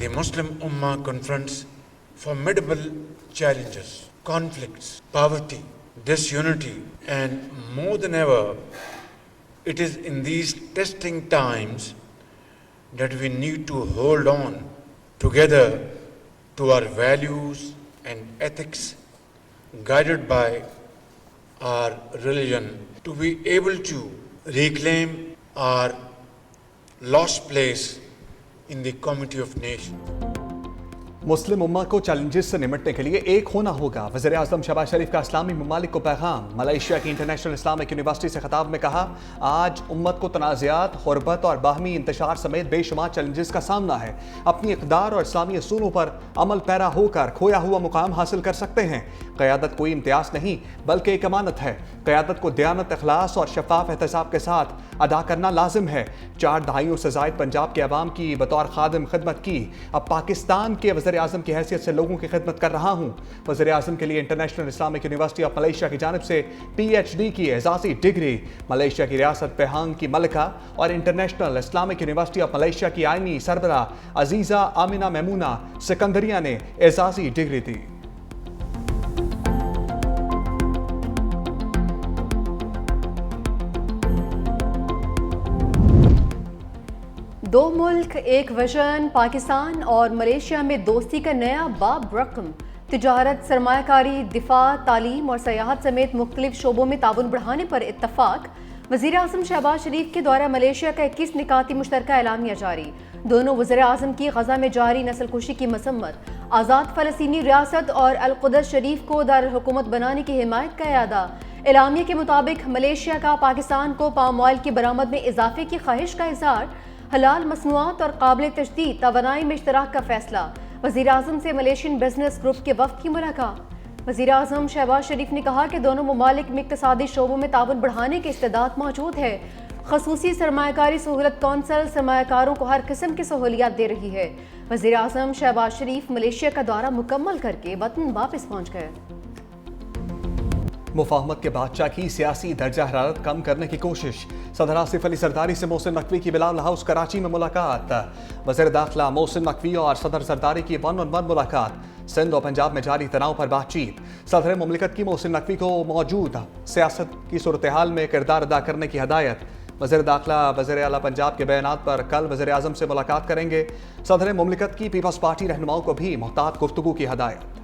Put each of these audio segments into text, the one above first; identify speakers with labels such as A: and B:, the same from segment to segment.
A: the Muslim Ummah confronts formidable challenges, conflicts, poverty, disunity, and more than ever, it is in these testing times that we need to hold on together to our values and ethics, guided by our religion, to be able to reclaim our lost place in the community of nations.
B: मुस्लिम उम्मा को challenges से निपटने के लिए एक होना होगा। वज़ीर आज़म शहबाज शरीफ का इस्लामी ममालिक को पैगाम। मलेशिया की इंटरनेशनल इस्लामिक यूनिवर्सिटी से खिताब में कहा, आज उम्मत को तनाज़ात, ग़ुरबत और बाहमी इंतशार समेत बेशुमार चैलेंजेस का सामना है। अपनी इक़दार और इस्लामी असूलों पर अमल पैरा होकर खोया हुआ मुकाम हासिल कर सकते हैं। क़यादत कोई इम्तियाज़ नहीं बल्कि एक अमानत है। क़यादत को दयानत, इखलास और शफ़ाफ़ एहतसाब के साथ अदा करना लाजिम है। 4 दहाइयों से ज़ायद पंजाब के अवाम की बतौर खादिम खिदमत की। अब पाकिस्तान के वज़ीर आज़म की हैसियत से लोगों की खिदमत कर रहा हूँ। वज़ीर आज़म के लिए international Islamic university of Malaysia की जानिब से PhD की एजाज़ी डिग्री, मलेशिया की रियासत पेहांग की मलिका और international Islamic university of Malaysia की आइनी सरबरा अजीज़ा आमिना मैमूना सिकंदरिया ने एजाज़ी डिग्री दी।
C: दो मुल्क एक विजन, पाकिस्तान और मलेशिया में दोस्ती का नया बाब रकम। तिजारत, सरमायाकारी, दिफा, तालीम और सयाहत समेत मुख्तलिफ शोबों में ताउन बढ़ाने पर इत्तफाक। वज़ीर आज़म शहबाज शरीफ के द्वारा मलेशिया का 21 निकाती मुश्तरका एलामिया जारी। दोनों वज़ीर आज़म की गज़ा में जारी नस्लकुशी की मसम्मत, आज़ाद फ़लस्तीनी रियासत और अल-कुद्स शरीफ को दारुल हुकूमत बनाने की हिमायत का इरादा। एलामिया के मुताबिक मलेशिया का पाकिस्तान को पाम ऑयल की बरामद में इजाफे की ख्वाहिश का इज़हार, हलाल मसनूआत और काबिल तजदीद तवानाई में इश्तराक का फैसला। वज़ीर आज़म से मलेशियन बिजनेस ग्रुप के वफ़द की मुलाकात। वज़ीर आज़म शहबाज शरीफ ने कहा कि दोनों ममालिक में इक़्तिसादी शोबों में ताउन बढ़ाने की इस्तेदाद मौजूद है। ख़ुसूसी सरमायाकारी सहूलत कौंसल सरमायाकारों को हर किस्म की सहूलियात दे रही है। वज़ीर आज़म शहबाज शरीफ मलेशिया का दौरा मुकम्मल करके वतन वापस पहुँच गए।
B: मुफाहमत के बादशाह की सियासी दर्जा हरारत कम करने की कोशिश। सदर आसिफ अली सरदारी से मोहसिन नकवी की बिलावल हाउस कराची में मुलाकात। वज़ीर दाखिला मोहसिन नकवी और सदर सरदारी की 1-on-1 मुलाकात। सिंध और पंजाब में जारी तनाव पर बातचीत। सदर मुमलिकत की मोहसिन नकवी को मौजूद सियासत की सूरत हाल में किरदार अदा करने की हदायत। वज़ीर दाखिला वज़ीर आला पंजाब के बयानात पर कल वज़ीर आज़म से मुलाकात करेंगे। सदर मुमलिकत की पीपल्स पार्टी रहनुमाओं को भी मुहतात गुफ्तगू की हदायत।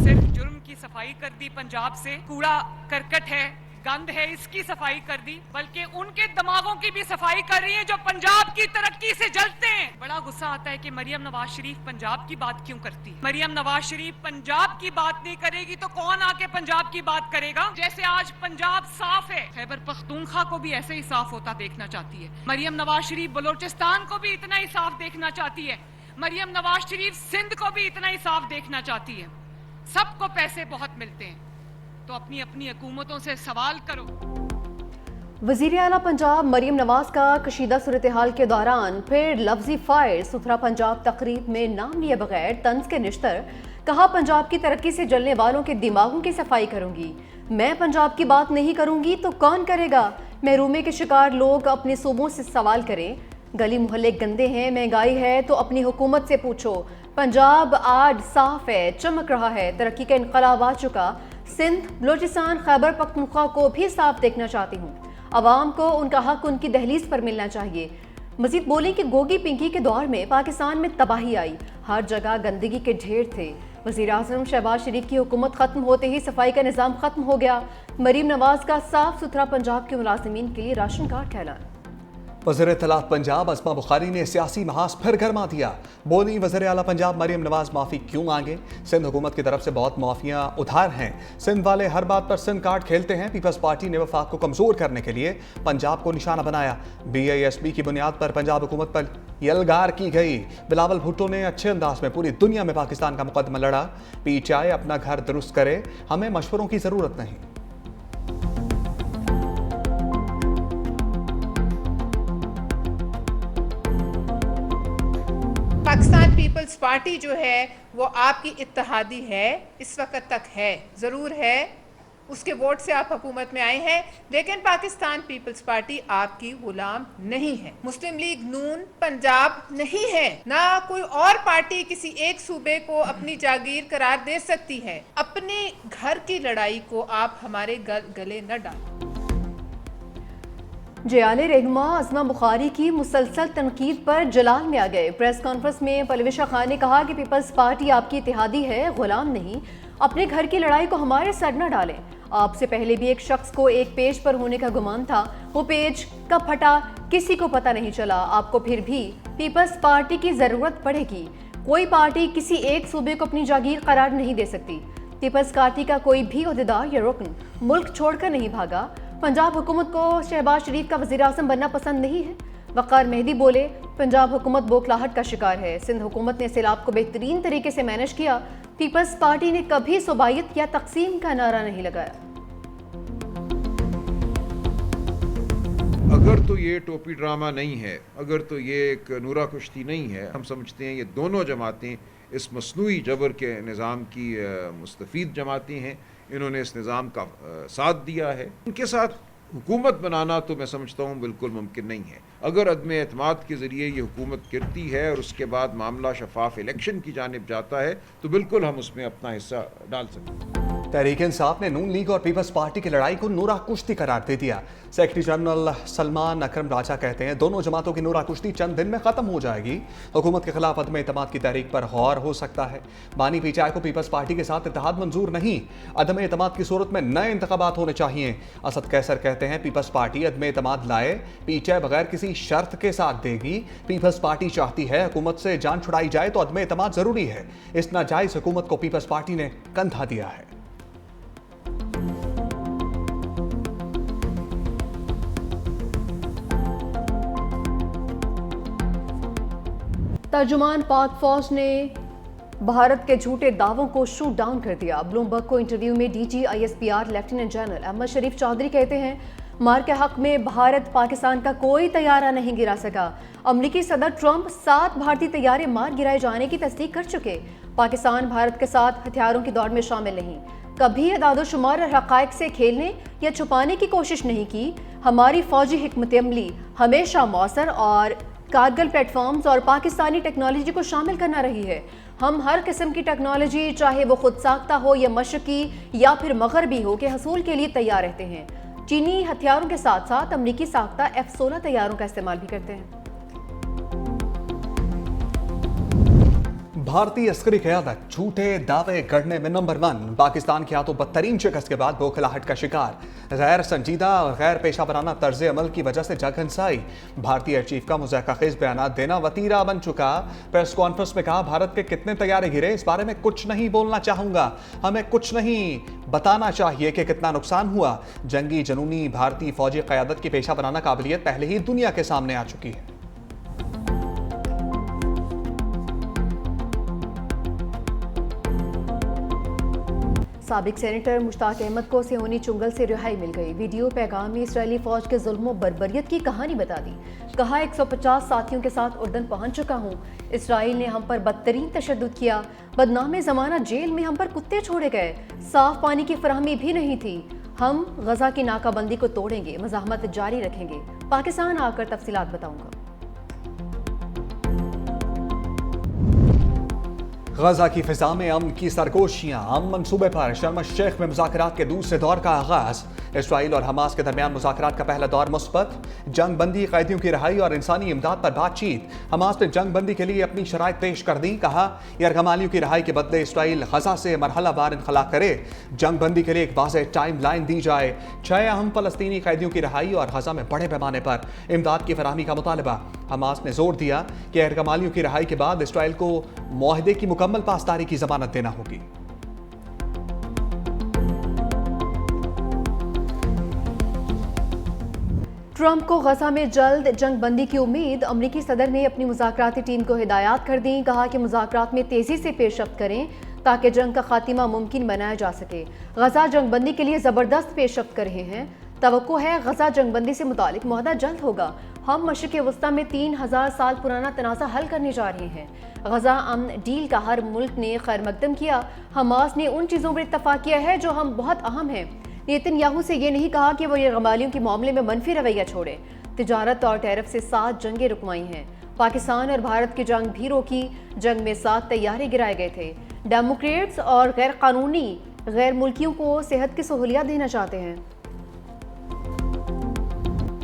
D: सिर्फ जुर्म की सफाई कर दी, पंजाब से कूड़ा करकट है, गंद है, इसकी सफाई कर दी, बल्कि उनके दिमागों की भी सफाई कर रही है जो पंजाब की तरक्की से जलते हैं। बड़ा गुस्सा आता है कि मरियम नवाज शरीफ पंजाब की बात क्यों करती है। मरियम नवाज शरीफ पंजाब की बात नहीं करेगी तो कौन आके पंजाब की बात करेगा। जैसे आज पंजाब साफ है, खैबर पख्तूनख्वा को भी ऐसे ही साफ होता देखना चाहती है। मरियम नवाज शरीफ बलोचिस्तान को भी इतना ही साफ देखना चाहती है। मरियम नवाज शरीफ सिंध को भी इतना ही साफ देखना चाहती है। सबको पैसे बहुत मिलते हैं तो अपनी अपनी हुकूमतों से सवाल करो।
C: वज़ीर आला पंजाब मरियम नवाज का कशीदा सूरत हाल के दौरान फिर लफ्जी फायर। सुथरा पंजाब तकरीब में नाम लिए बगैर तंज के निश्तर। कहा, पंजाब की तरक्की से जलने वालों के दिमागों की सफाई करूंगी। मैं पंजाब की बात नहीं करूंगी तो कौन करेगा। महरूमे के शिकार लोग अपने सूबों से सवाल करें। गली मोहल्ले गंदे हैं, महंगाई है तो अपनी हुकूमत से पूछो। पंजाब आज साफ है, चमक रहा है, तरक्की का इनकलाब आ चुका। सिंध, बलोचिस्तान, खैबर पख्तूनख्वा को भी साफ देखना चाहती हूँ। अवाम को उनका हक उनकी दहलीज पर मिलना चाहिए। मजीद बोले कि गोगी पिंकी के दौर में पाकिस्तान में तबाही आई, हर जगह गंदगी के ढेर थे। वज़ीर आज़म शहबाज शरीफ की हुकूमत खत्म होते ही सफाई का निज़ाम खत्म हो गया। मरीम नवाज का साफ सुथरा पंजाब के मुलाजिमीन के लिए राशन कार्ड का ऐलान।
B: वज़ीर इत्तलात पंजाब अस्मा बुखारी ने सियासी महाज फिर गरमा दिया। बोली, वज़ीर आला पंजाब मरियम नवाज माफ़ी क्यों मांगे। सिंध हुकूमत की तरफ से बहुत माफियाँ उधार हैं। सिंध वाले हर बात पर सिंध कार्ड खेलते हैं। पीपल्स पार्टी ने वफाक को कमज़ोर करने के लिए पंजाब को निशाना बनाया। BISB की बुनियाद पर पंजाब हुकूमत पर यलगार की गई। बिलावल भुट्टो ने अच्छे अंदाज में पूरी दुनिया में पाकिस्तान का मुकदमा लड़ा। PTI अपना घर दुरुस्त करे, हमें मशवरों की ज़रूरत नहीं।
E: पाकिस्तान पीपल्स पार्टी जो है वो आपकी इत्तेहादी है, इस वक्त तक है, ज़रूर है, उसके वोट से आप हुकूमत में आए हैं, लेकिन पाकिस्तान पीपल्स पार्टी आपकी गुलाम नहीं है। मुस्लिम लीग नून पंजाब नहीं है, ना कोई और पार्टी किसी एक सूबे को अपनी जागीर करार दे सकती है। अपने घर की लड़ाई को आप हमारे गले न डालें।
C: जयाले रहनुमा अज़मा बुखारी की मुसलसल तनकीद पर जलाल में आ गए। प्रेस कॉन्फ्रेंस में परवेज़ खान ने कहा कि पीपल्स पार्टी आपकी इत्तेहादी है, गुलाम नहीं। अपने घर की लड़ाई को हमारे सर न डालें। आपसे पहले भी एक शख्स को एक पेज पर होने का गुमान था, वो पेज कब फटा किसी को पता नहीं चला। आपको फिर भी पीपल्स पार्टी की ज़रूरत पड़ेगी। कोई पार्टी किसी एक सूबे को अपनी जागीर करार नहीं दे सकती। पीपल्स पार्टी का कोई भी ओहदेदार या रुकन मुल्क छोड़कर नहीं भागा। पंजाब हुकूमत को शहबाज शरीफ का वज़ीर आज़म बनना पसंद नहीं है। वक़ार मेहदी बोले, पंजाब हुकूमत बौखलाहट का शिकार है। सिंध हुकूमत ने सैलाब को बेहतरीन तरीके से मैनेज किया। पीपल्स पार्टी ने कभी सूबायत या तकसीम का नारा नहीं लगाया।
F: अगर तो ये टोपी ड्रामा नहीं है, अगर तो ये एक नूरा कुश्ती नहीं है, हम समझते हैं ये दोनों जमातें इस मसनूई जबर के निज़ाम की मुस्तफ़ीद जमातें हैं। इन्होंने इस निज़ाम का साथ दिया है। उनके साथ हुकूमत बनाना तो मैं समझता हूँ बिल्कुल मुमकिन नहीं है। अगर अदम एतमाद के ज़रिए ये हुकूमत गिरती है और उसके बाद मामला शफाफ इलेक्शन की जानिब जाता है तो बिल्कुल हम उसमें अपना हिस्सा डाल सकते हैं।
B: तहरीक इंसाफ ने नून लीग और पीपल्स पार्टी की लड़ाई को नूरा कुश्ती करार दे दिया। सेक्रेटरी जनरल सलमान अकरम राजा कहते हैं दोनों जमातों की नूरा कुश्ती चंद दिन में खत्म हो जाएगी। हुकूमत के खिलाफ अदम एतमाद की तहरीक पर गौर हो सकता है। बानी पीचाई को पीपल्स पार्टी के साथ इत्तेहाद मंजूर नहीं। अदम एतमाद की सूरत में नए इंतखाबात होने चाहिए। असद कैसर कहते हैं पीपल्स पार्टी अदम एतमाद लाए, पीचाई बगैर किसी शर्त के साथ देगी। पीपल्स पार्टी चाहती है हुकूमत से जान छुड़ाई जाए तो अदम एतमाद जरूरी है। इस नाजायज हुकूमत को पीपल्स पार्टी ने कंधा दिया है।
C: तर्जुमान पाक फौज ने भारत के झूठे दावों को शूट डाउन कर दिया। ब्लूमबर्ग को इंटरव्यू में DG ISPR lieutenant general Ahmed Sharif Chaudhry कहते हैं मार के हक में भारत पाकिस्तान का कोई तैयारा नहीं गिरा सका। अमरीकी सदर ट्रंप 7 भारतीय तैयारे मार गिराए जाने की तस्दीक कर चुके। पाकिस्तान भारत के साथ हथियारों की दौड़ में शामिल नहीं। कभी अदादोशुमार और हक़ाइक़ से खेलने या छुपाने की कोशिश नहीं की। हमारी फौजी हिकमत अमली हमेशा मौसर और कारगिल प्लेटफॉर्म्स और पाकिस्तानी टेक्नोलॉजी को शामिल करना रही है। हम हर किस्म की टेक्नोलॉजी, चाहे वो खुद साख्ता हो या मशरकी या फिर मगरबी हो, के हसूल के लिए तैयार रहते हैं। चीनी हथियारों के साथ साथ अमरीकी साख्ता F-16 तैयारों का इस्तेमाल भी करते हैं।
B: भारतीय अस्करी क़यादत झूठे दावे गढ़ने में नंबर 1। पाकिस्तान की हाथों बदतरीन शिकस्त के बाद बौखलाहट का शिकार। गैर संजीदा और गैर पेशा वराना तर्ज अमल की वजह से जग हंसाई। भारतीय एयर चीफ का मुज़ाहिर बयान देना वतीरा बन चुका। प्रेस कॉन्फ्रेंस में कहा भारत के कितने तैयारे गिरे इस बारे में कुछ नहीं बोलना चाहूंगा। हमें कुछ नहीं बताना चाहिए कि कितना नुकसान हुआ। जंगी जनूनी भारतीय फौजी क़यादत की पेशा वराना काबिलियत पहले ही दुनिया के सामने आ चुकी है।
C: साबिक सेनेटर मुश्ताक अहमद को सेहोनी चुंगल से रिहाई मिल गई। वीडियो पैगाम में इसराइली फौज के जुल्म और बर्बरियत की कहानी बता दी। कहा 150 साथियों के साथ उर्दन पहुंच चुका हूं। इसराइल ने हम पर बदतरीन तशद्दुद किया। बदनाम ज़माना जेल में हम पर कुत्ते छोड़े गए। साफ पानी की फराहमी भी नहीं थी। हम गजा की नाकाबंदी को तोड़ेंगे, मज़ाहमत जारी रखेंगे। पाकिस्तान आकर तफसीलात बताऊंगा।
B: गजा की फिजा में अमन की सरगोशियां। अमन मंसूबे पर शर्म शेख में मुज़ाकरात के दूसरे दौर का आगाज। इसराइल और हमास के दरमियान मुज़ाकरात का पहला दौर मुस्बत। जंग बंदी, कैदियों की रिहाई और इंसानी इमदाद पर बातचीत। हमास ने जंग बंदी के लिए अपनी शराइत पेश कर दी। कहा यरगमालियों की रिहाई के बदले इसराइल गजा से मरहलावार इनखला करे। जंग बंदी के लिए एक वाज़ेह टाइम लाइन दी जाए। 6 अहम फलस्तीनी कैदियों की रिहाई और गजा में बड़े पैमाने पर इमदाद की फराहमी का मुतालबा। हमास ने जोर दिया कि यरगमालियों की रिहाई के बाद इसराइल को मुआहदे की मुकम्मल पासदारी की जमानत देना होगी।
C: ट्रंप को गजा में जल्द जंग बंदी की उम्मीद। अमरीकी सदर ने अपनी मुज़ाकराती टीम को हिदायत कर दी। कहा कि मुज़ाकरात में तेजी से पेशरफ्त करें ताकि जंग का खात्मा मुमकिन बनाया जा सके। गजा जंग बंदी के लिए ज़बरदस्त पेशरफ्त कर रहे हैं। तवक्को है गजा जंग बंदी से मुतालिक मुआहदा जल्द होगा। हम मशरिक़ वस्ता में 3000 साल पुराना तनाज़ा हल करने जा रहे हैं। गजा अमन डील का हर मुल्क ने खैर मकदम किया। हमास ने उन चीज़ों पर इत्तफाक किया है जो हम बहुत अहम हैं। नेतन्याहू से ये नहीं कहा कि वो यरगमालियों के मामले में मनफी रवैया छोड़े। तिजारत और टैरिफ से 7 जंगें रुकवाई हैं। पाकिस्तान और भारत की जंग भी रोकी। जंग में 7 तैयारे गिराए गए थे। डेमोक्रेट्स और गैर कानूनी गैर मुल्कियों को सेहत की सहूलियत देना चाहते हैं।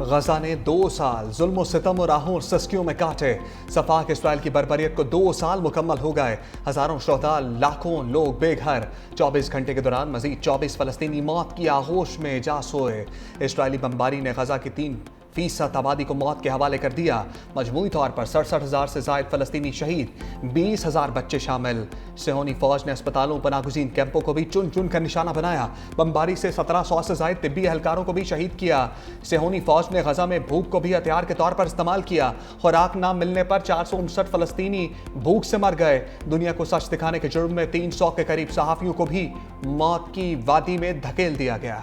B: गजा ने 2 साल जुल्म सितम और आहों और सस्कियों में काटे। सफाक इसराइल की बर्बरियत को 2 साल मुकम्मल हो गए। हजारों शुहदा, लाखों लोग बेघर। 24 घंटे के दौरान मजीद 24 फलस्तीनी मौत की आगोश में जा सोए। इसराइली बमबारी ने गजा की 3% आबादी को मौत के हवाले कर दिया। मजमूई तौर पर 67,000 से जायद फलस्तीनी शहीद, 20,000 बच्चे शामिल। सेहोनी फौज ने अस्पतालों, पनागुज़ीन कैंपों को भी चुन चुन कर निशाना बनाया। बमबारी से 1700 से जायद तिब्बी एहलकारों को भी शहीद किया। सेहोनी फौज ने गजा में भूख को भी हथियार के तौर पर इस्तेमाल किया। खुराक न मिलने पर 459 फलस्तीनी भूख से मर गए। दुनिया को सच दिखाने के जुर्म में 300 के करीब सहाफ़ियों को भी मौत की वादी में धकेल दिया गया।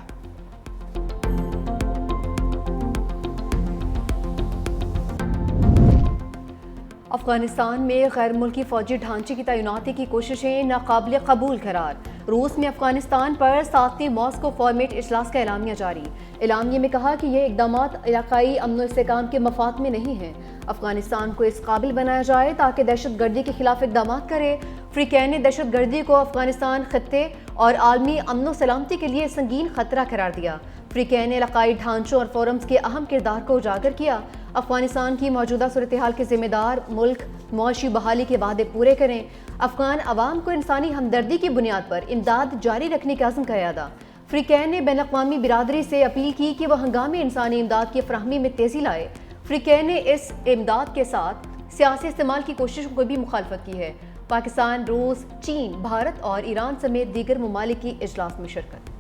C: अफगानिस्तान में गैर मुल्की फौजी ढांचे की तैनाती की कोशिशें नाकाबिल कबूल करार। रूस में अफगानिस्तान पर 7वीं मॉस्को फॉर्मेट इजलास का एलामिया जारी। एलामिया में कहा कि ये इकदामात इलाकाई अमन इस्तेहकाम के मफाद में नहीं हैं। अफगानिस्तान को इस काबिल बनाया जाए ताकि दहशत गर्दी के खिलाफ इकदाम करे। फ्रीकैन ने दहशत गर्दी को अफगानिस्तान खत्ते और आलमी अमन सलामती के लिए संगीन खतरा करार दिया। फ्रीकैन ने इलाकाई ढांचों और फोरम्स के अहम किरदार को उजागर किया। अफगानिस्तान की मौजूदा सूरत हाल के जिम्मेदार मुल्क मुआशी बहाली के वादे पूरे करें। अफगान अवाम को इंसानी हमदर्दी की बुनियाद पर इमदाद जारी रखने का अज़्म का अदा। फ्रीकैन ने बैन अक़वामी बिरादरी से अपील की कि वह हंगामी इंसानी इमदाद की फराहमी में तेज़ी लाए। फ्रीकैन ने इस इमदाद के साथ सियासी इस्तेमाल की कोशिशों को भी मुखालफत की है। पाकिस्तान, रूस, चीन, भारत और ईरान समेत दीगर ममालिक की इजलास में शिरकत।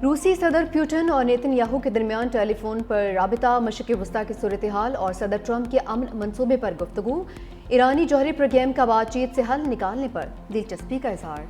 C: रूसी सदर पुतिन और नेतन्याहू के दरमियान टेलीफोन पर राबिता, मशरिक़ वस्ता की सूरत हाल और सदर ट्रंप के अमन मंसूबे पर गुफ्तगू। ईरानी जौहरी प्रोग्राम का बातचीत से हल निकालने पर दिलचस्पी का इजहार।